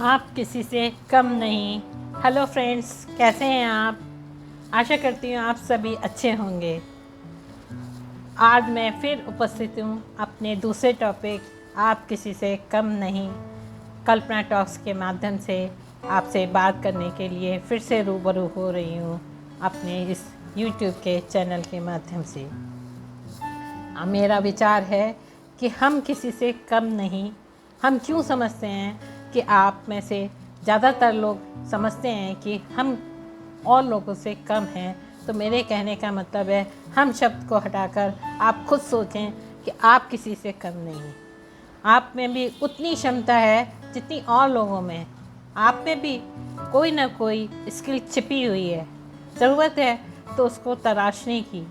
आप किसी से कम नहीं। हेलो फ्रेंड्स, कैसे हैं आप? आशा करती हूँ आप सभी अच्छे होंगे। आज मैं फिर उपस्थित हूँ अपने दूसरे टॉपिक आप किसी से कम नहीं कल्पना टॉक्स के माध्यम से आपसे बात करने के लिए फिर से रूबरू हो रही हूँ अपने इस यूट्यूब के चैनल के माध्यम से। मेरा विचार है कि हम किसी से कम नहीं। हम क्यों समझते हैं कि आप में से ज़्यादातर लोग समझते हैं कि हम और लोगों से कम हैं। तो मेरे कहने का मतलब है हम शब्द को हटाकर आप खुद सोचें कि आप किसी से कम नहीं। आप में भी उतनी क्षमता है जितनी और लोगों में। आप में भी कोई ना कोई स्किल छिपी हुई है, ज़रूरत है तो उसको तराशने की।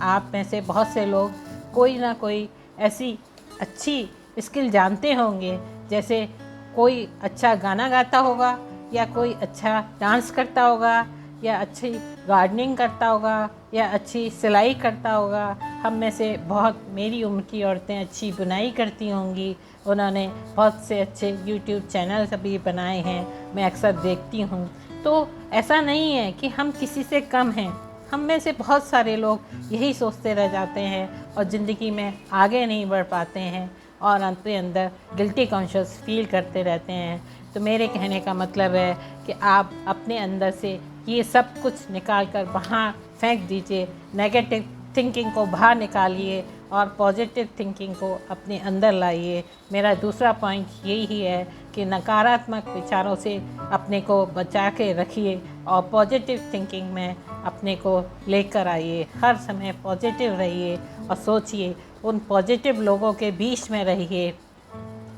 आप में से बहुत से लोग कोई ना कोई ऐसी अच्छी स्किल जानते होंगे, जैसे कोई अच्छा गाना गाता होगा, या कोई अच्छा डांस करता होगा, या अच्छी गार्डनिंग करता होगा, या अच्छी सिलाई करता होगा। हम में से बहुत मेरी उम्र की औरतें अच्छी बुनाई करती होंगी। उन्होंने बहुत से अच्छे यूट्यूब चैनल सभी बनाए हैं, मैं अक्सर देखती हूँ। तो ऐसा नहीं है कि हम किसी से कम हैं। हम में से बहुत सारे लोग यही सोचते रह जाते हैं और ज़िंदगी में आगे नहीं बढ़ पाते हैं और अपने अंदर गिल्टी कॉन्शियस फील करते रहते हैं। तो मेरे कहने का मतलब है कि आप अपने अंदर से ये सब कुछ निकाल कर बाहर फेंक दीजिए। नेगेटिव थिंकिंग को बाहर निकालिए और पॉजिटिव थिंकिंग को अपने अंदर लाइए। मेरा दूसरा पॉइंट यही है कि नकारात्मक विचारों से अपने को बचा के रखिए और पॉजिटिव थिंकिंग में अपने को लेकर आइए। हर समय पॉजिटिव रहिए और सोचिए, उन पॉजिटिव लोगों के बीच में रहिए,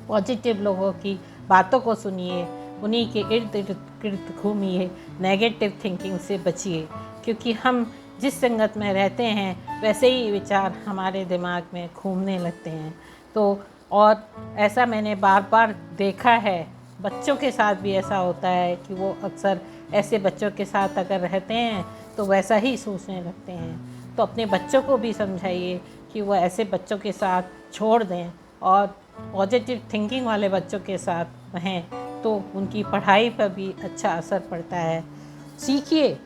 पॉजिटिव लोगों की बातों को सुनिए, उन्हीं के इर्द गिर्द घूमिए। नेगेटिव थिंकिंग से बचिए, क्योंकि हम जिस संगत में रहते हैं वैसे ही विचार हमारे दिमाग में घूमने लगते हैं। तो और ऐसा मैंने बार बार देखा है, बच्चों के साथ भी ऐसा होता है कि वो अक्सर ऐसे बच्चों के साथ अगर रहते हैं तो वैसा ही सोचने लगते हैं। तो अपने बच्चों को भी समझाइए कि वो ऐसे बच्चों के साथ छोड़ दें और पॉजिटिव थिंकिंग वाले बच्चों के साथ रहें, तो उनकी पढ़ाई पर भी अच्छा असर पड़ता है। सीखिए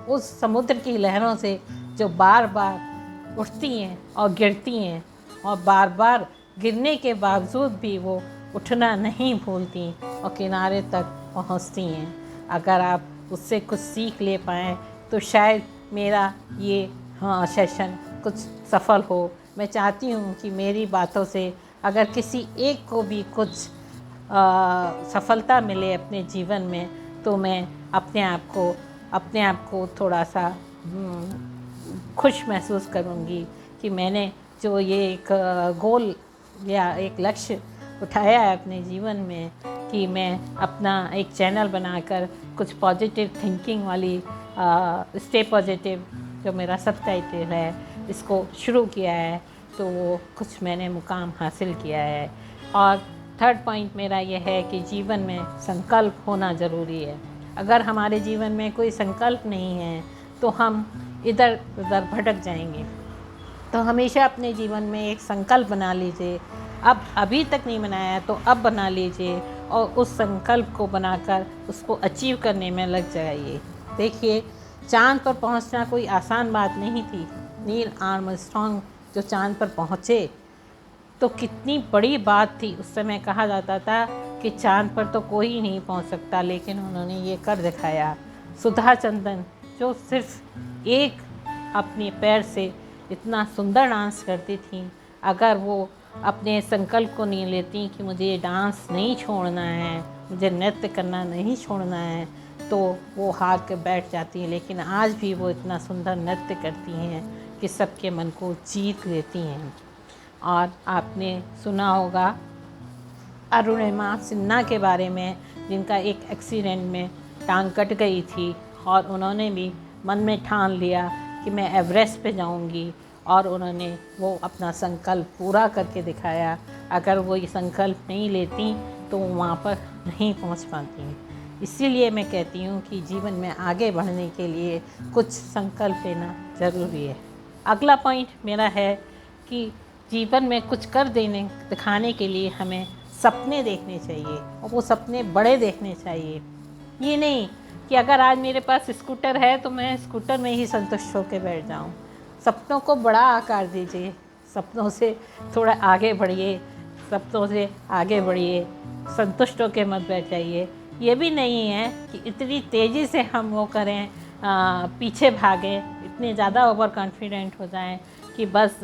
उस समुद्र की लहरों से जो बार बार उठती हैं और गिरती हैं, और बार बार गिरने के बावजूद भी वो उठना नहीं भूलती और किनारे तक पहुंचती हैं। अगर आप उससे कुछ सीख ले पाएँ तो शायद मेरा ये सेशन कुछ सफल हो। मैं चाहती हूँ कि मेरी बातों से अगर किसी एक को भी कुछ सफलता मिले अपने जीवन में, तो मैं अपने आप को थोड़ा सा खुश महसूस करूँगी कि मैंने जो ये एक गोल या एक लक्ष्य उठाया है अपने जीवन में, कि मैं अपना एक चैनल बनाकर कुछ पॉजिटिव थिंकिंग वाली स्टे पॉजिटिव, जो मेरा सबटाइटल है, इसको शुरू किया है। तो वो कुछ मैंने मुकाम हासिल किया है। और थर्ड पॉइंट मेरा ये है कि जीवन में संकल्प होना ज़रूरी है। अगर हमारे जीवन में कोई संकल्प नहीं है तो हम इधर उधर भटक जाएंगे। तो हमेशा अपने जीवन में एक संकल्प बना लीजिए। अब अभी तक नहीं बनाया तो अब बना लीजिए और उस संकल्प को बनाकर उसको अचीव करने में लग जाइए। देखिए, चाँद पर पहुंचना कोई आसान बात नहीं थी। नील आर्मस्ट्रॉन्ग जो चाँद पर पहुँचे तो कितनी बड़ी बात थी। उस समय कहा जाता था कि चाँद पर तो कोई नहीं पहुंच सकता, लेकिन उन्होंने ये कर दिखाया। सुधा चंद्रन जो सिर्फ एक अपने पैर से इतना सुंदर डांस करती थी, अगर वो अपने संकल्प को नहीं लेती कि मुझे ये डांस नहीं छोड़ना है, मुझे नृत्य करना नहीं छोड़ना है, तो वो हार के बैठ जाती हैं। लेकिन आज भी वो इतना सुंदर नृत्य करती हैं कि सबके मन को जीत लेती हैं। और आपने सुना होगा अरुणिमा सिन्हा के बारे में, जिनका एक एक्सीडेंट में टांग कट गई थी और उन्होंने भी मन में ठान लिया कि मैं एवरेस्ट पे जाऊंगी, और उन्होंने वो अपना संकल्प पूरा करके दिखाया। अगर वो ये संकल्प नहीं लेती तो वो वहाँ पर नहीं पहुँच पाती। इसीलिए मैं कहती हूँ कि जीवन में आगे बढ़ने के लिए कुछ संकल्प लेना ज़रूरी है। अगला पॉइंट मेरा है कि जीवन में कुछ कर दिखाने के लिए हमें सपने देखने चाहिए और वो सपने बड़े देखने चाहिए। ये नहीं कि अगर आज मेरे पास स्कूटर है तो मैं स्कूटर में ही संतुष्ट होकर बैठ जाऊँ। सपनों को बड़ा आकार दीजिए, सपनों से थोड़ा आगे बढ़िए, सपनों से आगे बढ़िए, संतुष्ट होकर मत बैठ जाइए। ये भी नहीं है कि इतनी तेज़ी से हम वो करें, पीछे भागें, इतने ज़्यादा ओवर कॉन्फिडेंट हो जाएं कि बस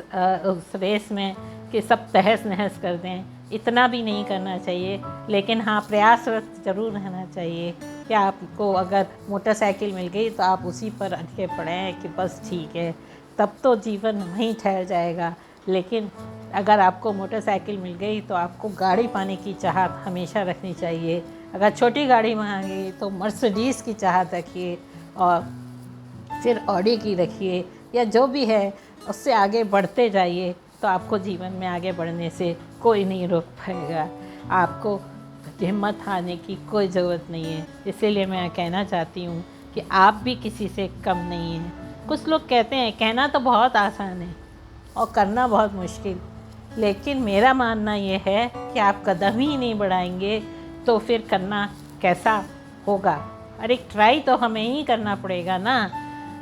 उस रेस में कि सब तहस नहस कर दें। इतना भी नहीं करना चाहिए, लेकिन हाँ, प्रयासरत ज़रूर रहना चाहिए कि आपको अगर मोटरसाइकिल मिल गई तो आप उसी पर अटके पड़े हैं कि बस ठीक है, तब तो जीवन वहीं ठहर जाएगा। लेकिन अगर आपको मोटरसाइकिल मिल गई तो आपको गाड़ी पाने की चाहत हमेशा रखनी चाहिए। अगर छोटी गाड़ी मांगी तो मर्सिडीज़ की चाहत रखिए और फिर ऑडी की रखिए, या जो भी है उससे आगे बढ़ते जाइए, तो आपको जीवन में आगे बढ़ने से कोई नहीं रोक पाएगा। आपको हिम्मत हारने की कोई ज़रूरत नहीं है। इसीलिए मैं कहना चाहती हूँ कि आप भी किसी से कम नहीं हैं। कुछ लोग कहते हैं कहना तो बहुत आसान है और करना बहुत मुश्किल, लेकिन मेरा मानना ये है कि आप कदम ही नहीं बढ़ाएंगे तो फिर करना कैसा होगा। अरे ट्राई तो हमें ही करना पड़ेगा ना।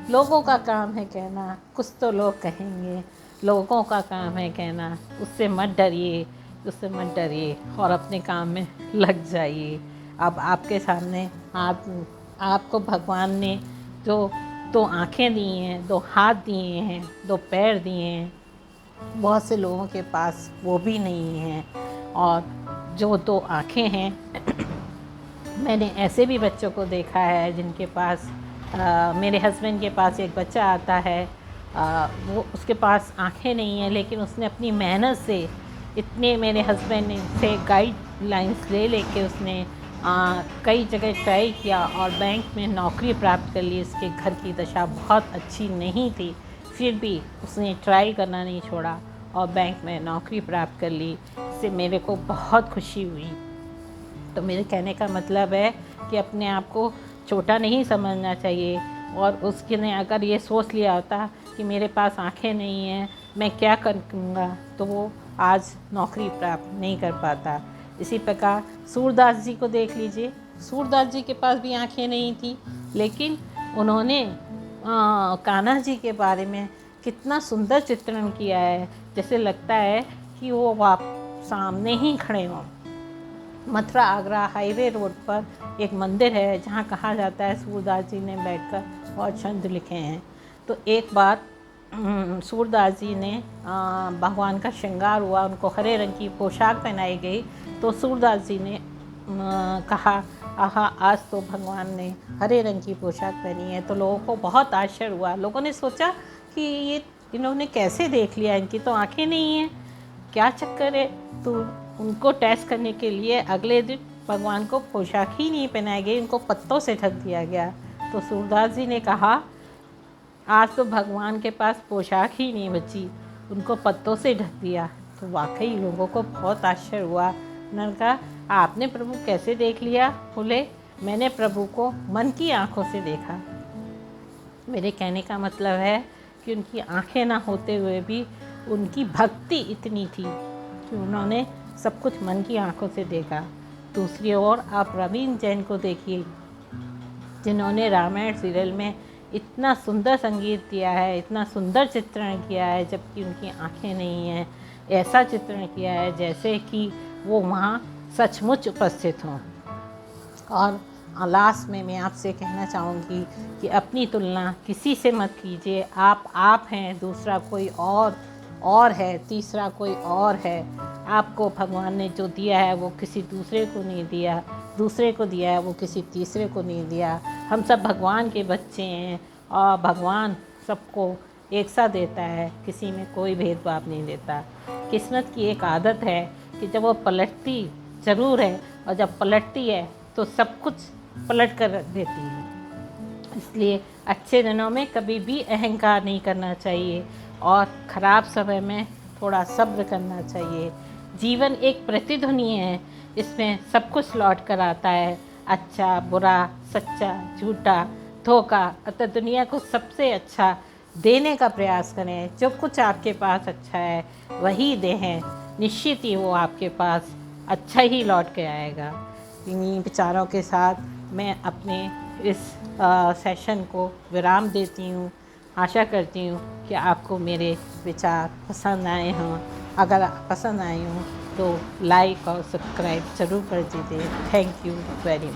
लोगों का काम है कहना, कुछ तो लोग कहेंगे, लोगों का काम है कहना। उससे मत डरिए, उससे मत डरिए और अपने काम में लग जाइए। अब आपके सामने आपको भगवान ने जो 2 आँखें दी हैं, 2 हाथ दिए हैं, 2 पैर दिए हैं, बहुत से लोगों के पास वो भी नहीं हैं। और जो 2 आँखें हैं मैंने ऐसे भी बच्चों को देखा है जिनके पास मेरे हस्बैंड के पास एक बच्चा आता है, वो उसके पास आँखें नहीं हैं, लेकिन उसने अपनी मेहनत से इतने मेरे हस्बैंड ने से गाइडलाइंस ले लेके उसने कई जगह ट्राई किया और बैंक में नौकरी प्राप्त कर ली। उसके घर की दशा बहुत अच्छी नहीं थी, फिर भी उसने ट्राई करना नहीं छोड़ा और बैंक में नौकरी प्राप्त कर ली। इससे मेरे को बहुत खुशी हुई। तो मेरे कहने का मतलब है कि अपने आप को छोटा नहीं समझना चाहिए। और उसके ने अगर ये सोच लिया होता कि मेरे पास आँखें नहीं हैं, मैं क्या करूँगा, तो वो आज नौकरी प्राप्त नहीं कर पाता। इसी प्रकार सूरदास जी को देख लीजिए। सूरदास जी के पास भी आँखें नहीं थी, लेकिन उन्होंने कान्हा जी के बारे में कितना सुंदर चित्रण किया है, जैसे लगता है कि वो आप सामने ही खड़े हों। मथुरा आगरा हाईवे रोड पर एक मंदिर है जहाँ कहा जाता है सूरदास जी ने बैठकर बहुत छंद लिखे हैं। तो एक बार सूरदास जी ने भगवान का श्रृंगार हुआ, उनको हरे रंग की पोशाक पहनाई गई, तो सूरदास जी ने कहा, आहा, आज तो भगवान ने हरे रंग की पोशाक पहनी है। तो लोगों को बहुत आश्चर्य हुआ। लोगों ने सोचा कि ये इन्होंने कैसे देख लिया, इनकी तो आंखें नहीं हैं, क्या चक्कर है। तो उनको टेस्ट करने के लिए अगले दिन भगवान को पोशाक ही नहीं पहनाई गई, उनको पत्तों से ढक दिया गया। तो सूरदास जी ने कहा, आज तो भगवान के पास पोशाक ही नहीं बची, उनको पत्तों से ढक दिया। तो वाकई लोगों को बहुत आश्चर्य हुआ। उन्होंने कहा, आपने प्रभु कैसे देख लिया? बोले, मैंने प्रभु को मन की आँखों से देखा। मेरे कहने का मतलब है कि उनकी आँखें ना होते हुए भी उनकी भक्ति इतनी थी कि उन्होंने सब कुछ मन की आँखों से देखा। दूसरी ओर आप रवींद्र जैन को देखिए, जिन्होंने रामायण सीरियल में इतना सुंदर संगीत दिया है, इतना सुंदर चित्रण किया है, जबकि उनकी आँखें नहीं हैं। ऐसा चित्रण किया है जैसे कि वो वहाँ सचमुच उपस्थित हों। और लास्ट में मैं आपसे कहना चाहूँगी कि अपनी तुलना किसी से मत कीजिए। आप हैं, दूसरा कोई और है, तीसरा कोई और है। आपको भगवान ने जो दिया है वो किसी दूसरे को नहीं दिया, दूसरे को दिया है वो किसी तीसरे को नहीं दिया। हम सब भगवान के बच्चे हैं और भगवान सबको एक सा देता है, किसी में कोई भेदभाव नहीं देता। किस्मत की एक आदत है कि जब वो पलटती ज़रूर है और जब पलटती है तो सब कुछ पलट कर रख देती है। इसलिए अच्छे दिनों में कभी भी अहंकार नहीं करना चाहिए और ख़राब समय में थोड़ा सब्र करना चाहिए। जीवन एक प्रतिध्वनि है, इसमें सब कुछ लौट कर आता है, अच्छा बुरा, सच्चा झूठा, धोखा। अतः दुनिया को सबसे अच्छा देने का प्रयास करें। जो कुछ आपके पास अच्छा है वही दें, निश्चित ही वो आपके पास अच्छा ही लौट के आएगा। इन्हीं विचारों के साथ मैं अपने इस सेशन को विराम देती हूँ। आशा करती हूँ कि आपको मेरे विचार पसंद आए हों। अगर पसंद आए हों तो लाइक और सब्सक्राइब ज़रूर कर दीजिए। Thank you very much.